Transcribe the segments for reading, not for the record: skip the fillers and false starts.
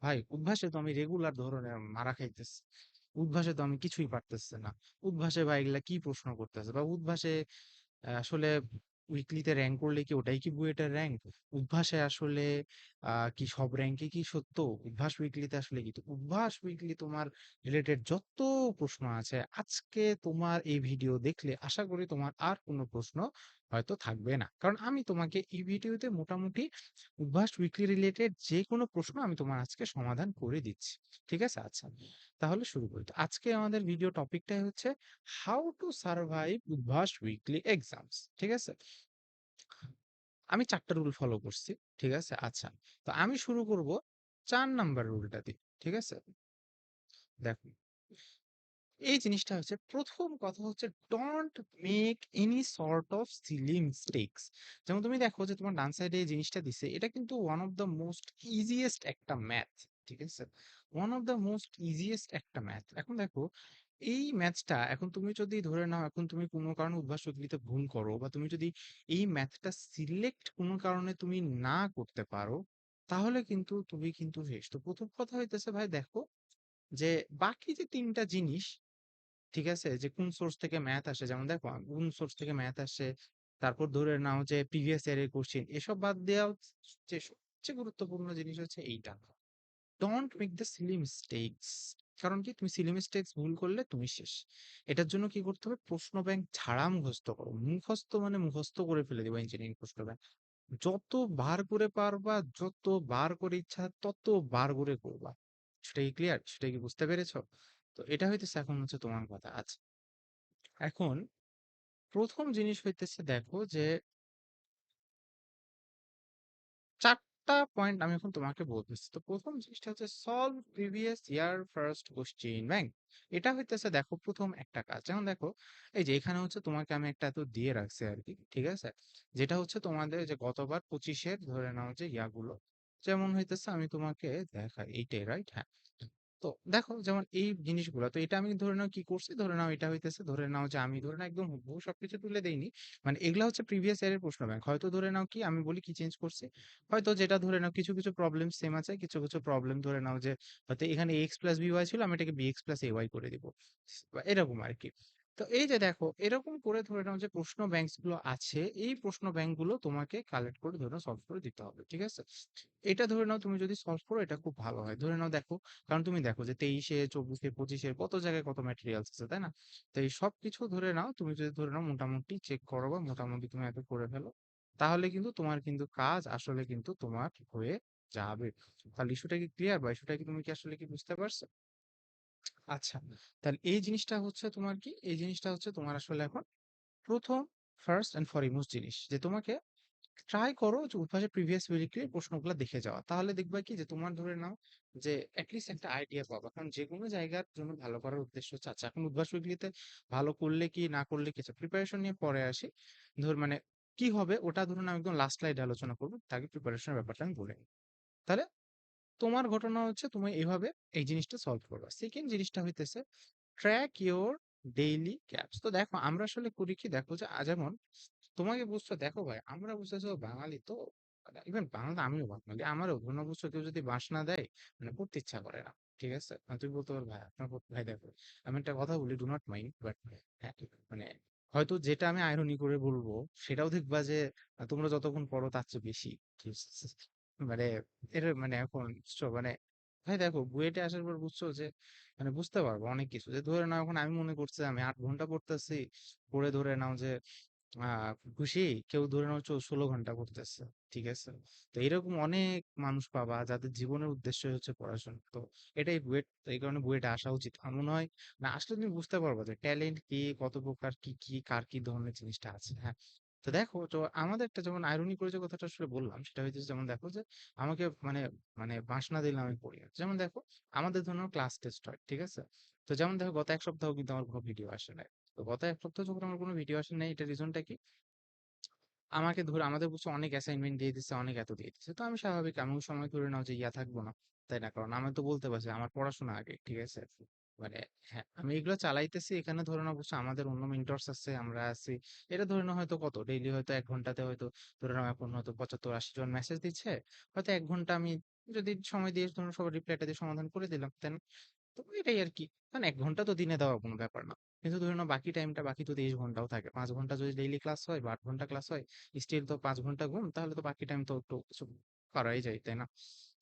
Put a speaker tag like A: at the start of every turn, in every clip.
A: ভাই উদ্ভাসে তো আমি রেগুলার ধরনের মারা খাইতেছি। উদ্ভাসে তো আমি কিছুই পারতেছি না। উদ্ভাসে ভাই এগুলা কি প্রশ্ন করতেছে, বা উদ্ভাসে আসলে উইকলিতে র্যাঙ্ক করলে কি ওটাই কি বুয়েটের র্যাঙ্ক? উদ্ভাসে আসলে কি সব র্যাঙ্কে কি সত্য? উদ্ভাস উইকলিতে আসলে কি? তো উদ্ভাস উইকলি তোমার রিলেটেড যত প্রশ্ন আছে, আজকে তোমার এই ভিডিও দেখলে আশা করি তোমার আর কোনো প্রশ্ন হয়তো থাকবে না। কারণ আমি তোমাকে এই ভিডিওতে মোটামুটি উদ্ভাস উইকলি রিলেটেড যে কোনো প্রশ্ন আমি তোমার আজকে সমাধান করে দিচ্ছি। ঠিক আছে? আচ্ছা। তাহলে শুরু করি। তো আজকে আমাদের ভিডিও টপিকটাই হচ্ছে how to survive Udvash weekly exams. ঠিক আছে? আমি ৪ টা রুল ফলো করছি। ঠিক আছে? আচ্ছা। তো আমি শুরু করব ৪ নাম্বার রুলটা দিয়ে। ঠিক আছে? দেখো, এই জিনিসটা হচ্ছে, প্রথম কথা হচ্ছে don't make any sort of silly mistakes. যেমন তুমি দেখো যে তোমার ডান সাইডে এই জিনিসটা দিছে, এটা কিন্তু one of the most easiest একটা ম্যাথ। ঠিক আছে? One of the most easiest একটা ম্যাথ। এখন দেখো, এই ম্যাথটা এখন তুমি যদি ধরে নাও, এখন তুমি কোনো কারণে উদ্ভাস চুগলিতে ভুল করো, বা তুমি যদি এই ম্যাথটা সিলেক্ট কোনো কারণে তুমি না করতে পারো, তাহলে কিন্তু তুমি কিন্তু শেষ। তো প্রথম কথা হইতেছে ভাই, দেখো যে বাকি যে ৩ টা জিনিস, ঠিক আছে? যে কোন সোর্স থেকে ম্যাথ আসে, যেমন দেখো কোন সোর্স থেকে ম্যাথ আসে, তারপর ধরে নাও যে প্রিভিয়াস ইয়ারের কোশ্চেন, এসব বাদ দেওয়া যে সবচেয়ে গুরুত্বপূর্ণ জিনিস হচ্ছে এইটা, don't make the silly mistakes. কারণ কি, তুমি সিলি মিস্টেকস ভুল করলে তুমি শেষ। এটার জন্য কি করতে হবে, প্রশ্ন ব্যাংক ছাড়া মুখস্থ করো। মুখস্থ মানে মুখস্থ করে ফেলে দিবা ইঞ্জিনিয়ারিং প্রশ্ন ব্যাংক। যত বার করে পারবা, যত বার করে ইচ্ছা তত বার করে করবা। সেটা কি ক্লিয়ার? সেটা কি বুঝতে পেরেছো? তো এটা হইতেছে এখন হচ্ছে তোমার কথা। আচ্ছা, এখন প্রথম জিনিস হইতেছে, দেখো যে ৪ টা পয়েন্ট আমি এখন তোমাকে বলতেছি। তো প্রথম জিনিসটা হচ্ছে solve previous year first question bank. এটা হইতেছে দেখো প্রথম একটা কাজ। যেমন দেখো, এই যে এখানে হচ্ছে তোমাকে আমি একটা এত দিয়ে রাখছি আর কি, ঠিক আছে? যেটা হচ্ছে তোমাদের যে গতবার 25-এর ধরে নাও যে ইয়াগুলো, যেমন হইতেছে আমি তোমাকে দেখাই এইটাই, রাইট? হ্যাঁ। তো দেখো, যেমন এই জিনিসগুলো, তো এটা আমি ধরে নাও কি করছি, ধরে নাও এটা হইতেছে, ধরে নাও যে আমি ধরে নাও একদম হুবহু সবকিছু তুলে দেইনি। মানে এগুলা হচ্ছে প্রিভিয়াস ইয়ারের প্রশ্ন ব্যাংক। হয়তো ধরে নাও কি আমি বলি কি চেঞ্জ করছি, হয়তো যেটা ধরে নাও কিছু কিছু প্রবলেম সেম আছে, কিছু কিছু প্রবলেম ধরে নাও যে হয়তো এখানে এক্স প্লাস বিওয়াই ছিল, আমি এটাকে বিএক্স প্লাস এওয়াই করে দিব, বা এরকম আর কি। তো এই যে দেখো, এরকম করে ধরে নাও যে প্রশ্ন ব্যাংকস গুলো আছে, এই প্রশ্ন ব্যাংক গুলো তোমাকে কালেক্ট করে ধরে নাও সলভ করে দিতে হবে। ঠিক আছে? এটা ধরে নাও তুমি যদি সলভ করো, এটা খুব ভালো হয়। ধরে নাও দেখো, কারণ তুমি দেখো যে 23-এ 24-এ 25-এর কত জায়গায় কত ম্যাটেরিয়ালস আছে, তাই না? তো এই সবকিছু ধরে নাও, তুমি যদি ধরে নাও মোটামুটি চেক করো, বা মোটামুটি তুমি এত করে ফেলো, তাহলে কিন্তু তোমার কিন্তু কাজ আসলে কিন্তু তোমার হয়ে যাবে। তাহলে ইস্যুটা কি ক্লিয়ার, বা ইস্যুটা কি তুমি কি আসলে কি বুঝতে পারছো? আচ্ছা, তাহলে এই জিনিসটা হচ্ছে তোমার কি, এই জিনিসটা হচ্ছে তোমার আসলে এখন প্রথম, ফার্স্ট এন্ড ফরমোস্ট জিনিস, যে তোমাকে ট্রাই করো যে উদ্ভাসের প্রিভিয়াস উইকের প্রশ্নগুলো দেখে যাওয়া। তাহলে দেখবা কি যে তোমার ধরে নাও যে অ্যাটলিস্ট একটা আইডিয়া পাবা। কারণ যে কোনো জায়গার জন্য ভালো করার উদ্দেশ্য হচ্ছে, আচ্ছা এখন উদ্ভাস উইকলিতে ভালো করলে কি না করলে কি, প্রিপারেশন নিয়ে পরে আসি। মানে কি হবে ওটা ধরুন আমি একদম লাস্ট স্লাইডে আলোচনা করবো, তাকে প্রিপারেশনের ব্যাপারটা আমি বলে নিই। তাহলে তোমার ঘটনা হচ্ছে তুমি এইভাবে এই জিনিসটা সলভ করবা। সেকেন্ড জিনিসটা হইতেছে ট্র্যাক ইওর ডেইলি ক্যাপস। তো দেখো আমরা আসলে করি কি, দেখো যে যেমন তোমাকে বুঝছো, দেখো ভাই আমরা বুঝতেছো বাঙালি তো, ইভেন বাংলা, আমিও বাঙালি, আমারও ধর্ম বুঝছো, কেউ যদি বাঁশ না দেয় মানে পড়তে ইচ্ছা করে না। ঠিক আছে? তুমি বলতে পারো ভাই আপনার ভাই দেখো, আমি একটা কথা বলি, ডু নট মাইন্ড, বাট হ্যাঁ, মানে হয়তো যেটা আমি আইরনি করে বলবো, সেটাও দেখবা যে তোমরা যতক্ষণ পড়ো তার চেয়ে বেশি। ঠিক আছে? মানে এটা মানে এখন বুঝছো, মানে ভাই দেখো বুয়েটে আসার পর বুঝছো যে মানে বুঝতে পারবো অনেক কিছু। যে ধরে নাও এখন আমি মনে করছি আমি 8 ঘন্টা পড়তেছি, পড়ে ধরে নাও যে খুশি, কেউ ধরে নাও 16 ঘন্টা পড়তেছে। ঠিক আছে? তো এরকম অনেক মানুষ পাবা যাদের জীবনের উদ্দেশ্য হচ্ছে পড়াশোনা। তো এটাই বুয়েট, এই কারণে বুয়েটে আসা উচিত আমার মনে হয়। না আসলে তুমি বুঝতে পারবা যে ট্যালেন্ট কি, কত প্রকার, কি কি কার কি ধরনের জিনিসটা আছে। হ্যাঁ। তো দেখো, তো আমাদের একটা যেমন আইরনি করে যে কথাটা আসলে বললাম, সেটা হচ্ছে যেমন দেখো যে আমাকে মানে মানে বাঁশ না দিলে আমি পড়ি না। যেমন দেখো, আমাদের ধরুন ক্লাস টেস্ট হয়, ঠিক আছে? তো যেমন দেখো গত 1 সপ্তাহ কিন্তু আমার কোনো ভিডিও আসে নাই। তো গত 1 সপ্তাহ যখন আমার কোনো ভিডিও আসে নাই, এটা রিজনটা কি, আমাকে ধরে আমাদের বুঝছো অনেক অ্যাসাইনমেন্ট দিয়ে দিচ্ছে, অনেক এত দিয়ে দিচ্ছে। তো আমি স্বাভাবিক এমন সময় ধরে নাও যে ইয়া থাকবো না, তাই না? কারণ আমি তো বলতে পারছি আমার পড়াশোনা আগে। ঠিক আছে? মানে হ্যাঁ, আমি এগুলো চালাইতেছি, এখানে ধরে নাও বুঝছো আমাদের অন্য মেন্টরস আছে, আমরা আছি। এটা ধরে নাও হয়তো কত ডেইলি হয়তো 1 ঘন্টাতে হয়তো ধরে নাও এখন হয়তো 75-80 জন মেসেজ দিচ্ছে, হয়তো 1 ঘন্টা আমি যদি সময় দিয়ে ধরুন সবার রিপ্লাইটা দিয়ে সমাধান করে দিলাম, দেন তো এটাই আরকি। কারণ ১ ঘন্টা তো দিনে দেওয়া কোনো ব্যাপার না। কিন্তু ধরে নাও বাকি টাইমটা, বাকি তো ২৩ ঘন্টাও থাকে। ৫ ঘন্টা যদি ডেইলি ক্লাস হয় বা ৮ ঘন্টা ক্লাস হয়, স্টিল তো ৫ ঘন্টা ঘুম, তাহলে তো বাকি টাইম তো একটু কিছু করাই যায়, তাই না?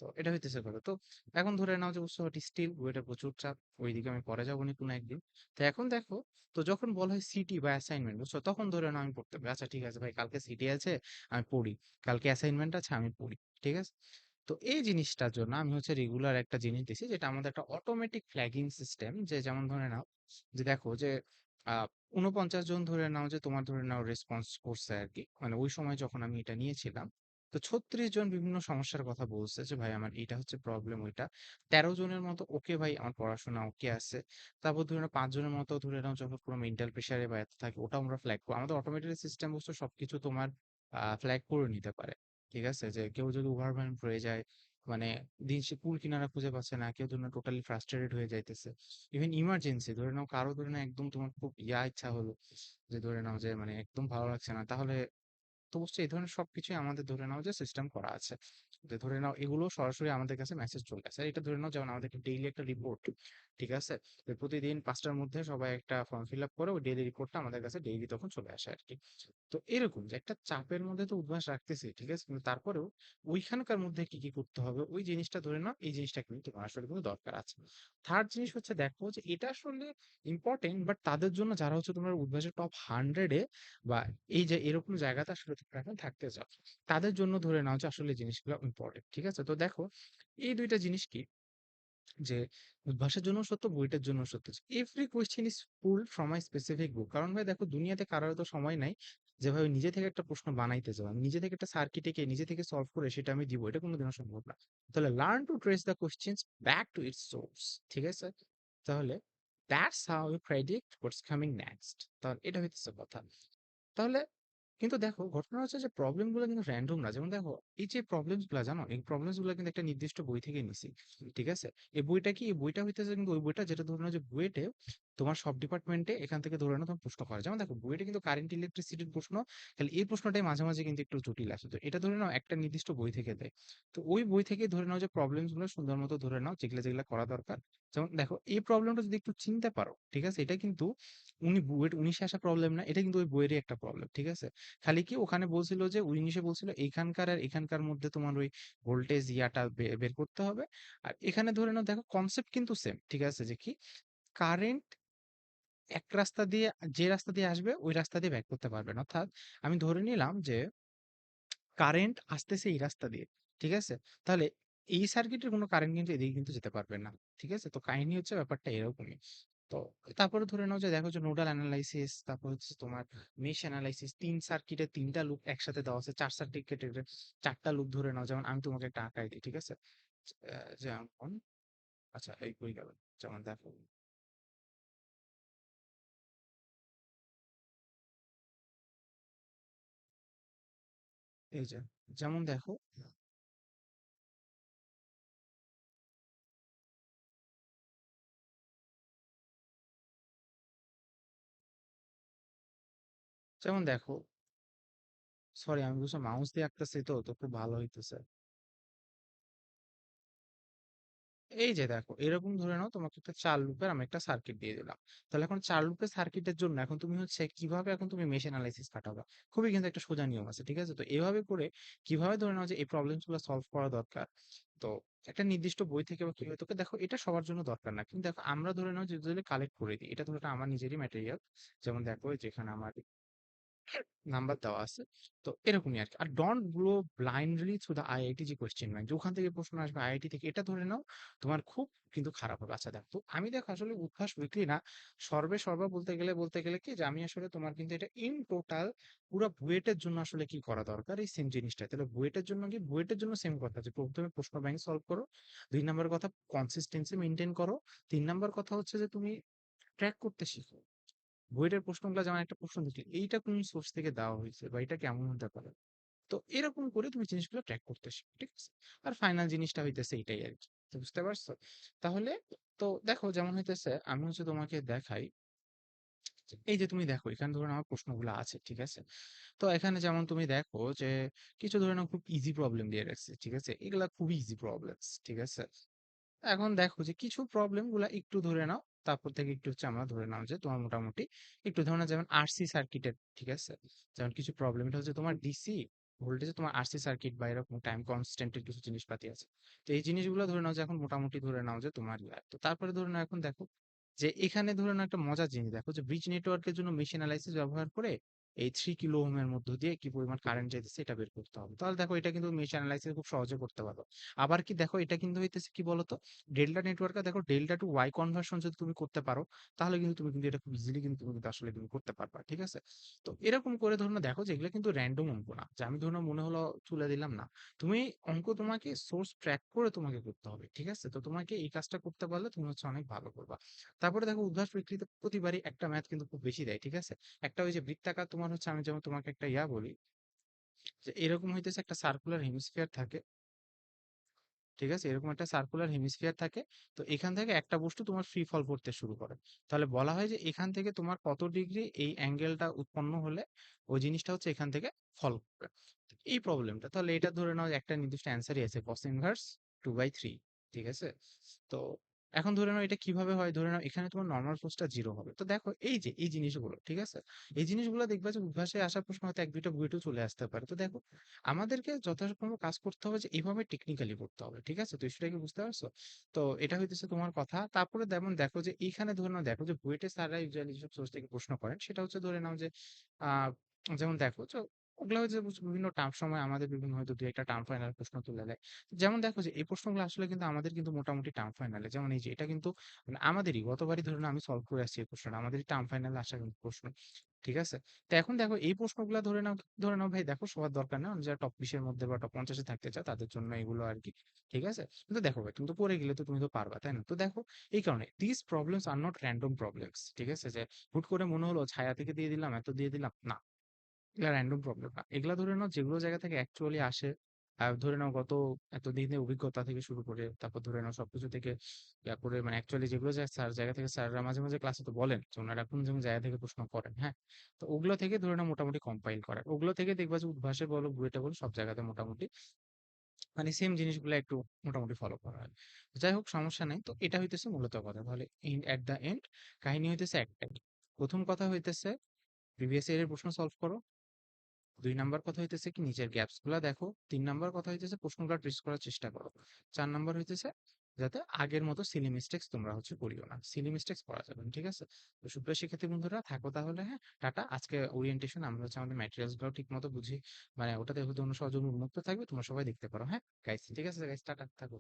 A: তো এটা হইতেছে কথা। তো এখন ধরে নাও যে বুঝছো স্টিল বুয়েটের প্রচুর চাপ। ওইদিকে আমি পরে যাবোনি কোনো একদিন। তো এখন দেখো, তো যখন বলা হয় সিটি বা অ্যাসাইনমেন্ট, বুঝছো? তখন ধরে নাও আমি পড়তে হবে। আচ্ছা ঠিক আছে ভাই, কালকে সিটি আছে, আমি পড়ি। কালকে অ্যাসাইনমেন্ট আছে, আমি পড়ি। ঠিক আছে? তো এই জিনিসটার জন্য আমি হচ্ছে রেগুলার একটা জিনিস দিছি, যেটা আমাদের একটা অটোমেটিক ফ্ল্যাগিং সিস্টেম। যে যেমন ধরে নাও যে দেখো যে ৪৯ জন ধরে নাও যে তোমার ধরে নাও রেসপন্স করছে আর কি, মানে ওই সময় যখন আমি এটা নিয়েছিলাম। তো ৩৬ জন বিভিন্ন সমস্যার কথা বলছে যে ভাই আমার এটা হচ্ছে প্রবলেম, ওইটা। ১৩ জনের মতো ওকে ভাই আমার পড়াশোনা ওকে আছে। তারপর ধরে নাও ৫ জনের মতো ধরে নাও যখন কোনো মেন্টাল প্রেশারে বা এত থাকে, ওটা আমরা ফ্ল্যাগ করবো। আমাদের অটোমেটেড সিস্টেম বলছে সবকিছু তোমার ফ্ল্যাগ করে নিতে পারে। ঠিক আছে? যে কেউ যদি ওভারওয়েলমড হয়ে যায়, মানে দিন সে কুল কিনারা খুঁজে পাচ্ছে না, কেউ ধরে নাও টোটালি ফ্রাস্ট্রেটেড হয়ে যাইতেছে। ইভেন ইমার্জেন্সি ধরে নাও, কারো ধরে নাও একদম তোমার খুব ইচ্ছা হলো যে ধরে নাও যে মানে একদম ভালো লাগছে না, তাহলে তো অবশ্যই এই ধরনের সবকিছুই আমাদের ধরে নাও যে সিস্টেম করা আছে। যে ধরে নাও এগুলো সরাসরি আমাদের কাছে মেসেজ চলে আসে। আর এটা ধরে নাও যেমন আমাদেরকে ডেইলি একটা রিপোর্ট, ঠিক আছে? যে প্রতিদিন ৫টার মধ্যে সবাই একটা ফর্ম ফিল আপ করে ওই ডেইলি রিপোর্টটা আমাদের কাছে ডেইলি তখন চলে আসে আর কি। তো এরকম যে একটা চাপের মধ্যে তো উদ্ভাস রাখতেছি, ঠিক আছে? কিন্তু তারপরেও ওইখানকার মধ্যে কি কি করতে হবে ওই জিনিসটা ধরে নাও, এই জিনিসটা কিন্তু তোমার আসলে কিন্তু দরকার আছে। থার্ড জিনিস হচ্ছে দেখো যে এটা আসলে ইম্পর্টেন্ট, বাট তাদের জন্য যারা হচ্ছে তোমার উদ্ভাসের টপ ১০০-এ বা এই যে এরকম জায়গাতে আসলে তোমরা এখন থাকতে চাও, তাদের জন্য ধরে নাও যে আসলে জিনিসগুলো ইম্পর্টেন্ট। ঠিক আছে? তো দেখো, এই ২ টা জিনিস কি, যে উদ্ভাসের জন্য সত্য, বইটার জন্য সত্য। Every question is pulled from a specific book. কারণ ভাই দেখো, দুনিয়াতে কারোর তো সময় নাই যেভাবে নিজে থেকে একটা প্রশ্ন বানাইতে যাবো। আমি নিজে থেকে একটা সার্কিট এঁকে নিজে থেকে সলভ করে সেটা আমি দিব, এটা কোনোদিনও সম্ভব না। তাহলে learn to trace the questions back to its source. ঠিক আছে? তাহলে that's how you predict what's coming next. তাহলে এটা হইতেছে কথা। তাহলে কিন্তু দেখো, ঘটনা হচ্ছে যে প্রবলেম গুলো কিন্তু র‍্যান্ডম না। যেমন দেখো, এই যে প্রবলেমস গুলা জানো, এই প্রবলেমস গুলা কিন্তু একটা নির্দিষ্ট বই থেকে নিছি। ঠিক আছে? এই বইটা কি? এই বইটা হইতেছে কিন্তু ওই বইটা যেটা ধরে নাও যে বুয়েটে তোমার সব ডিপার্টমেন্টে এখান থেকে ধরে নাও তোমার প্রশ্ন করে। যেমন দেখো, বুয়েটে কিন্তু কারেন্ট ইলেকট্রিসিটির প্রশ্ন, খালি এই প্রশ্নটাই মাঝে, মাঝে কিন্তু একটু জটিল আসে। তো এটা ধরে নাও একটা নির্দিষ্ট বই থেকে দেয়। তো ওই বই থেকে ধরে নাও যে প্রবলেমস গুলো সুন্দর মতো ধরে নাও, যেগুলা, যেগুলা করা দরকার। যেমন দেখো, এই প্রবলেমটা যদি একটু চিনতে পারো, ঠিক আছে? এটা কিন্তু বুয়েট ১৯ এ আসা প্রবলেম না। এটা কিন্তু ওই বইয়েরই একটা প্রবলেম। ঠিক আছে? খালি কি ওখানে বলছিল যে ১৯ এ বলছিল এইখানকার আর এখানকার মধ্যে তোমার ওই ভোল্টেজ ইয়াটা বের করতে হবে। আর এখানে ধরে নাও দেখো কনসেপ্ট কিন্তু সেম। ঠিক আছে? যে কি, কারেন্ট এক রাস্তা দিয়ে, যে রাস্তা দিয়ে আসবে ওই রাস্তা দিয়ে ব্যাক করতে পারবে না। অর্থাৎ আমি ধরে নিলাম যে কারেন্ট আসতেছে এই রাস্তা দিয়ে। ঠিক আছে? তাহলে এই সার্কিটের কোনো কারেন্ট কিন্তু এদিকে কিন্তু যেতে পারবে না। ঠিক আছে? তো কাহিনী হচ্ছে ব্যাপারটা এরকমই। তো তারপরে ধরে নাও যে দেখো যে নোডাল এনালাইসিস, তারপর হচ্ছে তোমার মেশ এনালাইসিস, ৩ সার্কিটে ৩ টা লুপ একসাথে দেওয়া আছে। ৪ সার্কিটের ৪ টা লুপ ধরে নাও। যেমন আমি তোমাকে একটা আঁকাই দিই। ঠিক আছে? যেমন আচ্ছা এই কই গেল? যেমন দেখো, এই যে যেমন দেখো, যেমন দেখো, সরি আমি বুঝছো মাউস দিয়ে আঁকতেছি, তো খুব ভালো হইতেছে। এই যে দেখো, এরকম ধরে নাও তোমাকে একটা ৪ লুপের আমি একটা সার্কিট দিয়ে দিলাম। তাহলে এখন ৪ লুপের সার্কিটের জন্য এখন তুমি হচ্ছে কিভাবে এখন তুমি মেশ এনালাইসিস খাটাবা? খুবই কিন্তু একটা সোজা নিয়ম আছে। ঠিক আছে? তো এভাবে করে কিভাবে ধরে নাও যে এই প্রবলেমস গুলো সলভ করা দরকার। তো একটা নির্দিষ্ট বই থেকে বা কিভাবে, তোকে দেখো এটা সবার জন্য দরকার না। কিন্তু দেখো আমরা ধরে নাও যে যদি কালেক্ট করে দিই, এটা ধরে নাও আমার নিজেরই ম্যাটেরিয়াল। যেমন দেখো এই যেখানে আমার নাম্বার দেওয়া আছে। তো এরকমই আরকি। আর don't go blindly through the IIT যে কোয়েশ্চেন ব্যাংক। যে ওখান থেকে প্রশ্ন আসবে আইআইটি থেকে, এটা ধরে নাও তোমার খুব কিন্তু খারাপ হবে। আচ্ছা দেখো, তো আমি দেখো আসলে উদ্ভাস উইকলি না, সর্বে সর্বা বলতে গেলে কি যে আমি আসলে তোমার কিন্তু এটা ইন টোটাল পুরা বুয়েটের জন্য আসলে কি করা দরকার এই সেম জিনিসটা। তাহলে বুয়েটের জন্য কি, বুয়েটের জন্য সেম কথা যে প্রথমে প্রশ্ন ব্যাংক সলভ করো। ২ নাম্বার কথা কনসিস্টেন্সি মেইনটেইন করো। ৩ নাম্বার কথা হচ্ছে যে তুমি ট্র্যাক করতে শিখো। বুয়েটের প্রশ্নগুলা, যেমন একটা প্রশ্ন দেখলে এইটা কোন সোর্স থেকে দেওয়া হয়েছে বা এটা কেমন হতে পারে। তো এরকম করে তুমি জিনিসগুলো ট্র্যাক করতে শিখো। ঠিক আছে? আর ফাইনাল জিনিসটা হইতেছে এইটাই আরকি। তো বুঝতে পারছো? তাহলে তো দেখো যেমন হইতেছে, আমি হচ্ছে তোমাকে দেখাই এই যে তুমি দেখো এখানে ধরুন আমার প্রশ্নগুলো আছে, ঠিক আছে? তো এখানে যেমন তুমি দেখো যে কিছু ধরে নাও খুব ইজি প্রবলেম দিয়ে রাখছে, ঠিক আছে? এগুলা খুবই ইজি প্রবলেমস, ঠিক আছে? এখন দেখো যে কিছু প্রবলেম গুলা একটু ধরে নাও, তারপর থেকে একটু হচ্ছে আমরা ধরে নাও যে তোমার মোটামুটি একটু ধরে নাও, যেমন আরসি সার্কিটের, ঠিক আছে? যেমন কিছু প্রবলেম, এটা হচ্ছে তোমার ডিসি ভোল্টেজে তোমার আরসি সার্কিট বা এরকম টাইম কনস্ট্যান্টের কিছু জিনিসপাতি আছে। তো এই জিনিসগুলো ধরে নাও যে এখন মোটামুটি ধরে নাও যে তোমার তো তারপরে ধরে নাও এখন দেখো যে এখানে ধরে নাও একটা মজার জিনিস দেখো যে ব্রিজ নেটওয়ার্কের জন্য মেশ অ্যানালাইসিস ব্যবহার করে এই 3 কিলো ওহমের মধ্য দিয়ে কি পরিমাণ কারেন্ট যাইতেছে এটা বের করতে হবে। তাহলে দেখো এটা কিন্তু মেশ অ্যানালাইসিস খুব সহজে করতে পারো। আবার কি দেখো এটা কিন্তু হইতেছে কি বলতো, ডেল্টা নেটওয়ার্কে দেখো ডেল্টা টু ওয়াই কনভার্সন যদি তুমি করতে পারো, তাহলে কিন্তু তুমি কিন্তু এটা খুব ইজিলি কিন্তু তুমি কিন্তু আসলে তুমি করতে পারবা, ঠিক আছে? তো এরকম করে ধরুন দেখো যে এগুলো কিন্তু র্যান্ডম অঙ্ক না, যে আমি ধরুন মনে হলো তুলে দিলাম না। তুমি অঙ্ক তোমাকে সোর্স ট্র্যাক করে তোমাকে করতে হবে, ঠিক আছে? তো তোমাকে এই কাজটা করতে পারলে তুমি হচ্ছে অনেক ভালো করবা। তারপরে দেখো উদ্ভাস প্রকৃতি প্রতিবারই একটা ম্যাথ কিন্তু খুব বেশি দেয়, ঠিক আছে? একটা ওই যে বৃত্তাকার তোমার হচ্ছে, আমি যেমন তোমাকে একটা বলি যে এরকম হইতেছে একটা সার্কুলার হেমিস্ফিয়ার থাকে, ঠিক আছে? এরকম একটা সার্কুলার হেমিস্ফিয়ার থাকে। তো এখান থেকে একটা বস্তু তোমার ফ্রি ফল করতে শুরু করে। তাহলে বলা হয় যে এখান থেকে তোমার কত ডিগ্রি এই অ্যাঙ্গেলটা উৎপন্ন হলে ওই জিনিসটা হচ্ছে এখান থেকে ফল করবে। তো এই প্রবলেমটা তাহলে এটা ধরে নাও যে একটা নির্দিষ্ট অ্যান্সারই আছে cos ইনভার্স 2/3, ঠিক আছে? তো এখন ধরে নাও এটা কিভাবে হয়, ধরে নাও এখানে তোমার নরমাল ফোর্সটা 0 হবে। তো দেখো এই যে এই জিনিসগুলো, ঠিক আছে? এই জিনিসগুলো দেখবা যে উদ্ভাসে আসা প্রশ্ন হয়তো ১-২টা বুয়েটেও চলে আসতে পারে। তো দেখো আমাদেরকে যথাসম্ভব কাজ করতে হবে যে এভাবে টেকনিক্যালি করতে হবে, ঠিক আছে? তো সেটা কি বুঝতে পারছো? তো এটা হইতেছে তোমার কথা। তারপরে যেমন দেখো যে এইখানে ধরে নাও দেখো যে বুয়েটে স্যাররা ইউজুয়ালি যেসব সোর্স থেকে প্রশ্ন করেন সেটা হচ্ছে ধরে নাও যে আহ যেমন দেখো যে ওগুলা হচ্ছে বিভিন্ন টার্ম সময় আমাদের বিভিন্ন হয়তো দুই একটা টার্ম ফাইনাল প্রশ্ন তুলে দেয়। যেমন দেখো যে এই প্রশ্নগুলো আসলে কিন্তু আমাদের কিন্তু মোটামুটি টার্ম ফাইনালে, যেমন এই যে এটা কিন্তু মানে আমাদেরই গতবারই ধরে নাও আমি সলভ করে আসছি এই প্রশ্নটা, আমাদেরই টার্ম ফাইনালে আসা কিন্তু প্রশ্ন, ঠিক আছে? তো এখন দেখো এই প্রশ্নগুলা ধরে নাও ভাই দেখো সবার দরকার না, যারা টপ 20-এর মধ্যে বা টপ 50-এ থাকতে চায় তাদের জন্য এগুলো আর কি, ঠিক আছে? কিন্তু দেখো ভাই তুমি তো পড়ে গেলে তো তুমি তো পারবা, তাই না? তো দেখো এই কারণে this problems are not random problems, ঠিক আছে? যে হুট করে মনে হলো ছায়া থেকে দিয়ে দিলাম এত দিয়ে দিলাম না, এগুলা র্যান্ডম প্রবলেম না। এগুলা ধরে নাও যেগুলো জায়গা থেকে অ্যাকচুয়ালি আসে, ধরে নাও গত এতদিনের অভিজ্ঞতা থেকে শুরু করে তারপর ধরে নাও সবকিছু থেকে করে মানে অ্যাকচুয়ালি যেগুলো জায়গা থেকে স্যাররা মাঝে মাঝে ক্লাসে তো বলেন যে ওনারা কোন কোন জায়গা থেকে প্রশ্ন করেন, হ্যাঁ? তো ওগুলো থেকে ধরে নাও মোটামুটি কম্পাইল করে, ওগুলো থেকে দেখবা যে উদ্ভাসে বলো বুয়েটে বলো সব জায়গাতে মোটামুটি মানে সেম জিনিসগুলো একটু মোটামুটি ফলো করা হয়। যাই হোক সমস্যা নাই। তো এটা হইতেছে মূলত কথা। তাহলে এট দ্য এন্ড কাহিনী হইতেছে একটাই। প্রথম কথা হইতেছে প্রিভিয়াস ইয়ারের প্রশ্ন সলভ করো। ২ নাম্বার কথা হইতেছে কি নিজের গ্যাপস গুলা দেখো। ৩ নাম্বার কথা হইতেছে প্রশ্নগুলা ট্রেস করার চেষ্টা করো। ৪ নাম্বার হইতেছে যাতে আগের মতো সিলি মিস্টেকস তোমরা হচ্ছে করিও না। সিলি মিস্টেকস করা যাবে না। ঠিক আছে? তো সুপ্রিয় শিক্ষার্থী বন্ধুরা থাকো তাহলে, হ্যাঁ? টাটা। আজকে ওরিয়েন্টেশন আমরা হচ্ছে আমাদের ম্যাটেরিয়ালস গুলো ঠিকমতো বুঝি মানে ওটাতে হয়তো অন্য সহযোগী উন্মুক্ত থাকবে। তোমরা সবাই দেখতে পারো, হ্যাঁ? গাইস ঠিক আছে গাইস টাটা থাকো।